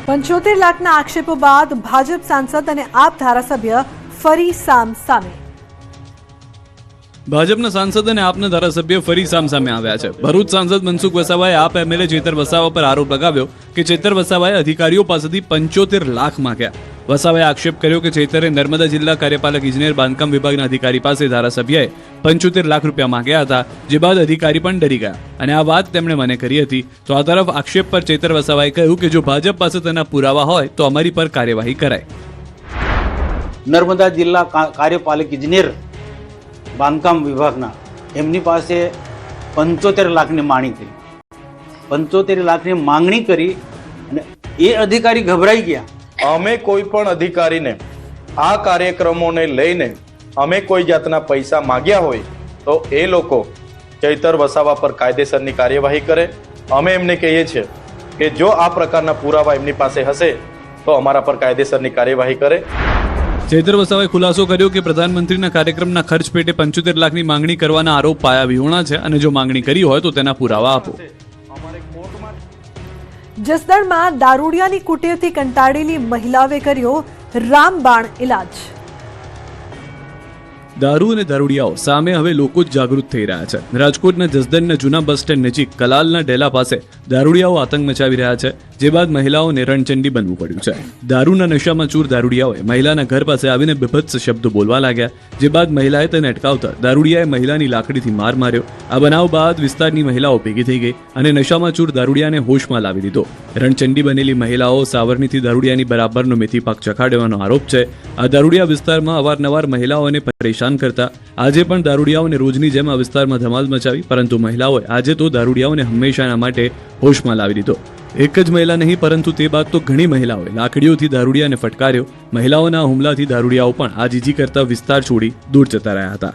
75 લાખના આક્ષેપો બાદ ભાજપ સાંસદ અને આપ ધારાસભ્ય ફરી સામે. ભાજપના સાંસદ અને આપના ધારાસભ્ય ફરી સામે આવ્યા છે. ભરૂચ સાંસદ મનસુખ વસાવાએ આપ એમએલએ ચેતર વસાવા પર આરોપ લગાવ્યો કે ચેતર વસાવાએ અધિકારીઓ પાસેથી 75 લાખ માંગ્યા. વસાવાએ આક્ષેપ કર્યો કે ચેતરે નર્મદા જિલ્લા કાર્યપાલક ઇજનેર બાંધકામ વિભાગના અધિકારી પાસે ધારાસભ્યએ 75 લાખ રૂપિયા માંગ્યા હતા, જે બાદ અધિકારી પણ ડરી ગયા અને આ વાત તેમણે મને કરી હતી. તો આ તરફ આક્ષેપ પર ચેતર વસાવાએ કહ્યું કે જો ભાજપ પાસે તેના પુરાવા હોય તો અમારી પર કાર્યવાહી કરાય. નર્મદા જિલ્લા કાર્યપાલક ઇજનેર બાંધકામ વિભાગના એમની પાસે 75 લાખની માંગણી કરી. 75 લાખની માંગણી કરી અને એ અધિકારી ગભરાઈ ગયા. અમે કોઈ પણ અધિકારીને આ કાર્યક્રમોને લઈને અમે કોઈ જાતના પૈસા માંગ્યા હોય તો એ લોકો ચૈતર વસાવા પર કાયદેસરની કાર્યવાહી કરે. અમે એમને કહીએ છીએ કે જો આ પ્રકારના પુરાવા એમની પાસે હશે તો અમારા પર કાયદેસરની કાર્યવાહી કરે. ચેતર વસાવાએ ખુલાસો કર્યો કે પ્રધાનમંત્રીના કાર્યક્રમના ખર્ચ પેટે 75 લાખની માંગણી કરવાના આરોપ પાયા વિહોણા છે અને જો માંગણી કરી હોય તો તેના પુરાવા આપો. જસદણમાં દારૂડિયાની કુટેવથી કંટાળેલી મહિલાએ કર્યો રામબાણ ઇલાજ. દારૂ અને દારૂડિયાઓ સામે હવે લોકો જ જાગૃત થઈ રહ્યા છે. રાજકોટના જસદણના જૂના બસ સ્ટેન્ડ નજીક કલાલના ડેલા પાસે દારૂડિયાઓ આતંક મચાવી રહ્યા છે, જે બાદ મહિલાઓને રણચંડી બનવું પડ્યું છે. દારૂના નશામાં ચૂર દારૂડિયાઓએ મહિલાના ઘર પાસે આવીને બીભત્સ શબ્દો બોલવા લાગ્યા, જે બાદ મહિલાએ તેને અટકાવતા દારૂડિયાએ મહિલાની લાકડીથી માર માર્યો. આ બનાવ બાદ વિસ્તારની મહિલાઓ ભેગી થઈ ગઈ અને નશામાં ચૂર દારૂડિયાને હોશમાં લાવી દીધો. રણચંડી બનેલી મહિલાઓ સાવરણીથી દારૂડિયાની બરાબરનો મેથી પાક ચખાડવાનો આરોપ છે. આ દારૂડિયા વિસ્તારમાં અવારનવાર મહિલાઓને પરેશાન કરતા આજે પણ દારૂડિયાઓને રોજની જેમ આ વિસ્તારમાં ધમાલ મચાવી, પરંતુ મહિલાઓએ આજે તો દારૂડિયાઓને હંમેશાના માટે હોશમાં લાવી દીધો. એક જ મહિલા નહીં પરંતુ તે બાદ તો ઘણી મહિલાઓએ લાકડીઓથી દારૂડિયાને ફટકાર્યો. મહિલાઓના હુમલાથી દારૂડિયાઓ પણ આ જીજી કરતા વિસ્તાર છોડી દૂર જતા રહ્યા હતા.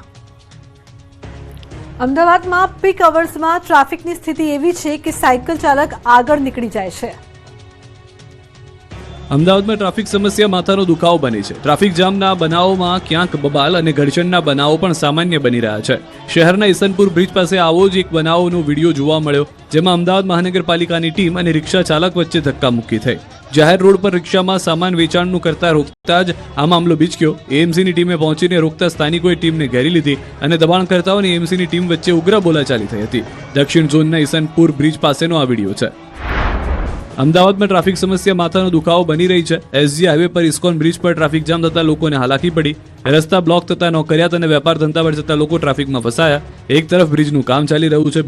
અમદાવાદમાં પીક અવર્સમાં ટ્રાફિકની સ્થિતિ એવી છે કે સાયકલ ચાલક આગળ નીકળી જાય છે. અમદાવાદમાં ટ્રાફિક સમસ્યા માથાનો દુખાવો બની છે. ટ્રાફિક જામના બનાવોમાં ક્યાંક બબાલ અને ઘર્ષણના બનાવો પણ સામાન્ય બની રહ્યા છે. શહેરના ઈસનપુર બ્રિજ પાસે આવો જ એક બનાવનો વિડીયો જોવા મળ્યો, જેમાં અમદાવાદ મહાનગરપાલિકાની ટીમ અને રિક્ષા ચાલક વચ્ચે ધક્કામુક્કી થઈ. જાહેર રોડ પર રિક્ષામાં સામાન વેચાણનું કરતા રોકતા જ આ મામલો બીચક્યો. એએમસીની ટીમે પહોંચીને રોકતા સ્થાનિકોએ ટીમને ઘેરી લીધી અને દબાણકર્તાઓ અને એએમસીની ટીમ વચ્ચે ઉગ્ર બોલાચાલી થઈ હતી. દક્ષિણ ઝોનના ઈસનપુર બ્રિજ પાસેનો આ વિડીયો છે. અમદાવાદમાં ટ્રાફિક સમસ્યા માથાનો દુખાવો બની રહી છે. એસજી હાઈવે પર ઇસ્કોન બ્રિજ પર ટ્રાફિક જામ થતા લોકોને હાલાકી પડી. રસ્તા બ્લોક થતા નોકરિયાત અને વેપાર ધંધા પર જતા લોકો ટ્રાફિકમાં ફસાયા. એક તરફ બ્રિજનું કામ ચાલી રહ્યું છે,